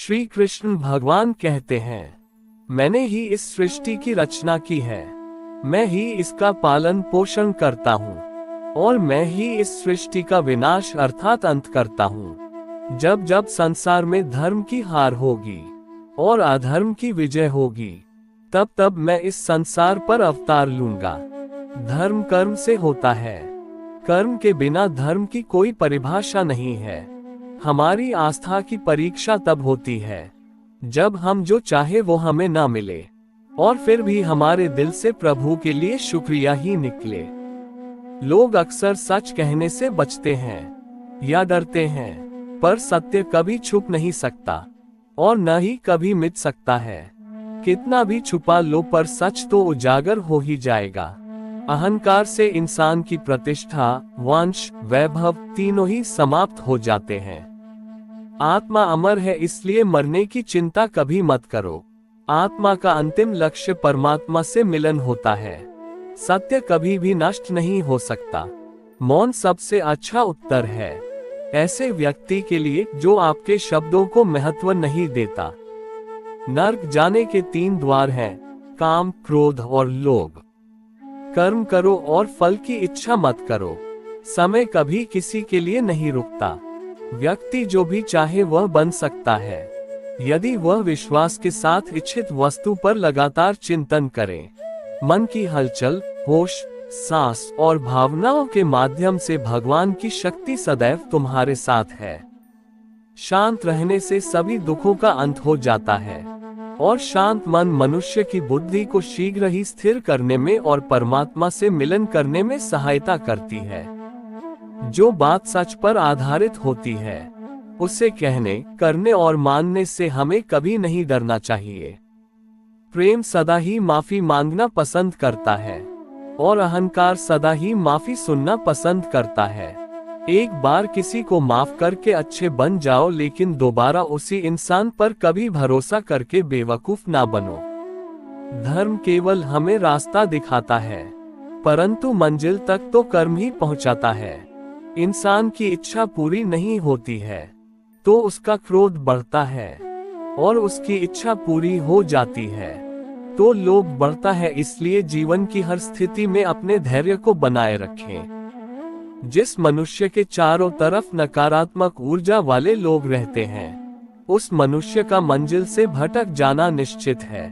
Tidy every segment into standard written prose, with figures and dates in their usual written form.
श्री कृष्ण भगवान कहते हैं, मैंने ही इस सृष्टि की रचना की है, मैं ही इसका पालन पोषण करता हूँ और मैं ही इस सृष्टि का विनाश अर्थात अंत करता हूँ। जब जब संसार में धर्म की हार होगी और अधर्म की विजय होगी, तब तब मैं इस संसार पर अवतार लूंगा। धर्म कर्म से होता है, कर्म के बिना धर्म की कोई परिभाषा नहीं है। हमारी आस्था की परीक्षा तब होती है जब हम जो चाहे वो हमें ना मिले और फिर भी हमारे दिल से प्रभु के लिए शुक्रिया ही निकले। लोग अक्सर सच कहने से बचते हैं या डरते हैं, पर सत्य कभी छुप नहीं सकता और न ही कभी मिट सकता है। कितना भी छुपा लो पर सच तो उजागर हो ही जाएगा। अहंकार से इंसान की प्रतिष्ठा, वंश, वैभव तीनों ही समाप्त हो जाते हैं। आत्मा अमर है, इसलिए मरने की चिंता कभी मत करो। आत्मा का अंतिम लक्ष्य परमात्मा से मिलन होता है। सत्य कभी भी नष्ट नहीं हो सकता। मौन सबसे अच्छा उत्तर है ऐसे व्यक्ति के लिए जो आपके शब्दों को महत्व नहीं देता। नर्क जाने के 3 द्वार हैं, काम, क्रोध और लोभ। कर्म करो और फल की इच्छा मत करो। समय कभी किसी के लिए नहीं रुकता। व्यक्ति जो भी चाहे वह बन सकता है, यदि वह विश्वास के साथ इच्छित वस्तु पर लगातार चिंतन करे। मन की हलचल, होश, सांस और भावनाओं के माध्यम से भगवान की शक्ति सदैव तुम्हारे साथ है। शांत रहने से सभी दुखों का अंत हो जाता है और शांत मन मनुष्य की बुद्धि को शीघ्र ही स्थिर करने में और परमात्मा से मिलन करने में सहायता करती है। जो बात सच पर आधारित होती है, उसे कहने, करने और मानने से हमें कभी नहीं डरना चाहिए। प्रेम सदा ही माफी मांगना पसंद करता है और अहंकार सदा ही माफी सुनना पसंद करता है। एक बार किसी को माफ करके अच्छे बन जाओ, लेकिन दोबारा उसी इंसान पर कभी भरोसा करके बेवकूफ ना बनो। धर्म केवल हमें रास्ता दिखाता है, परंतु मंजिल तक तो कर्म ही पहुंचाता है। इंसान की इच्छा पूरी नहीं होती है तो उसका क्रोध बढ़ता है और उसकी इच्छा पूरी हो जाती है तो लोभ बढ़ता है। इसलिए जीवन की हर स्थिति में अपने धैर्य को बनाए रखें। जिस मनुष्य के चारों तरफ नकारात्मक ऊर्जा वाले लोग रहते हैं, उस मनुष्य का मंजिल से भटक जाना निश्चित है।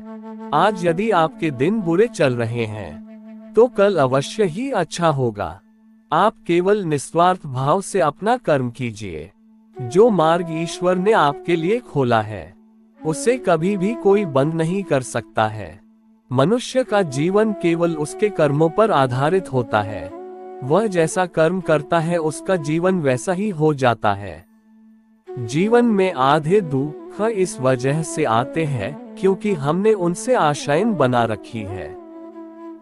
आज यदि आपके दिन बुरे चल रहे हैं तो कल अवश्य ही अच्छा होगा। आप केवल निस्वार्थ भाव से अपना कर्म कीजिए। जो मार्ग ईश्वर ने आपके लिए खोला है, उसे कभी भी कोई बंद नहीं कर सकता है। मनुष्य का जीवन केवल उसके कर्मों पर आधारित होता है। वह जैसा कर्म करता है उसका जीवन वैसा ही हो जाता है। जीवन में आधे दुख इस वजह से आते हैं क्योंकि हमने उनसे आशाएं बना रखी है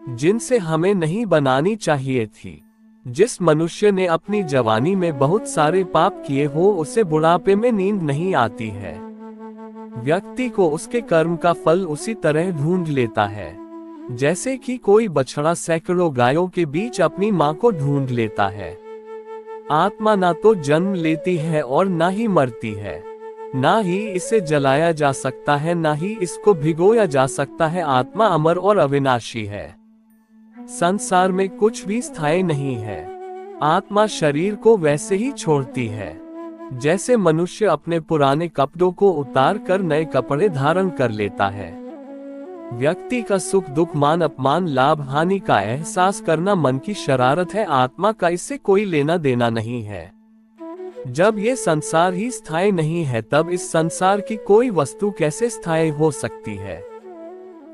जिनसे हमें नहीं बनानी चाहिए थी। जिस मनुष्य ने अपनी जवानी में बहुत सारे पाप किए हो, उसे बुढ़ापे में नींद नहीं आती है। व्यक्ति को उसके कर्म का फल उसी तरह ढूंढ लेता है जैसे कि कोई बछड़ा सैकड़ों गायों के बीच अपनी मां को ढूंढ लेता है। आत्मा ना तो जन्म लेती है और ना ही मरती है, ना ही इसे जलाया जा सकता है, ना ही इसको भिगोया जा सकता है। आत्मा अमर और अविनाशी है। संसार में कुछ भी स्थायी नहीं है। आत्मा शरीर को वैसे ही छोड़ती है जैसे मनुष्य अपने पुराने कपड़ों को उतार कर नए कपड़े धारण कर लेता है। व्यक्ति का सुख दुख, मान अपमान, लाभ हानि का एहसास करना मन की शरारत है। आत्मा का इससे कोई लेना देना नहीं है। जब ये संसार ही स्थायी नहीं है, तब इस संसार की कोई वस्तु कैसे स्थायी हो सकती है।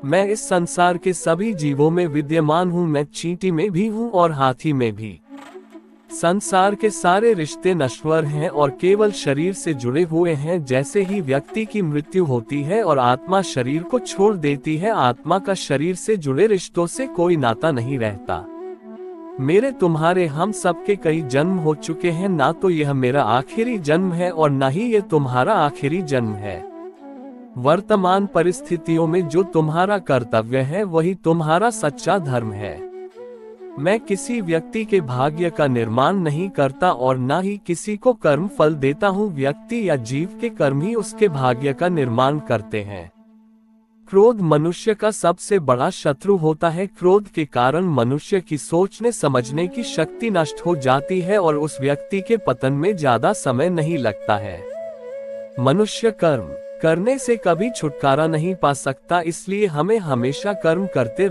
मैं इस संसार के सभी जीवों में विद्यमान हूँ। मैं चींटी में भी हूँ और हाथी में भी। संसार के सारे रिश्ते नश्वर हैं और केवल शरीर से जुड़े हुए हैं। जैसे ही व्यक्ति की मृत्यु होती है और आत्मा शरीर को छोड़ देती है, आत्मा का शरीर से जुड़े रिश्तों से कोई नाता नहीं रहता। मेरे तुम्हारे हम सबके कई जन्म हो चुके हैं, ना तो यह मेरा आखिरी जन्म है और ना ही ये तुम्हारा आखिरी जन्म है। वर्तमान परिस्थितियों में जो तुम्हारा कर्तव्य है वही तुम्हारा सच्चा धर्म है। मैं किसी व्यक्ति के भाग्य का निर्माण नहीं करता और न ही किसी को कर्म फल देता हूँ। व्यक्ति या जीव के कर्म ही उसके भाग्य का निर्माण करते हैं। क्रोध मनुष्य का सबसे बड़ा शत्रु होता है। क्रोध के कारण मनुष्य की सोचने समझने की शक्ति नष्ट हो जाती है और उस व्यक्ति के पतन में ज्यादा समय नहीं लगता है। मनुष्य कर्म करने से कभी छुटकारा नहीं पा सकता, इसलिए हमें हमेशा कर्म करते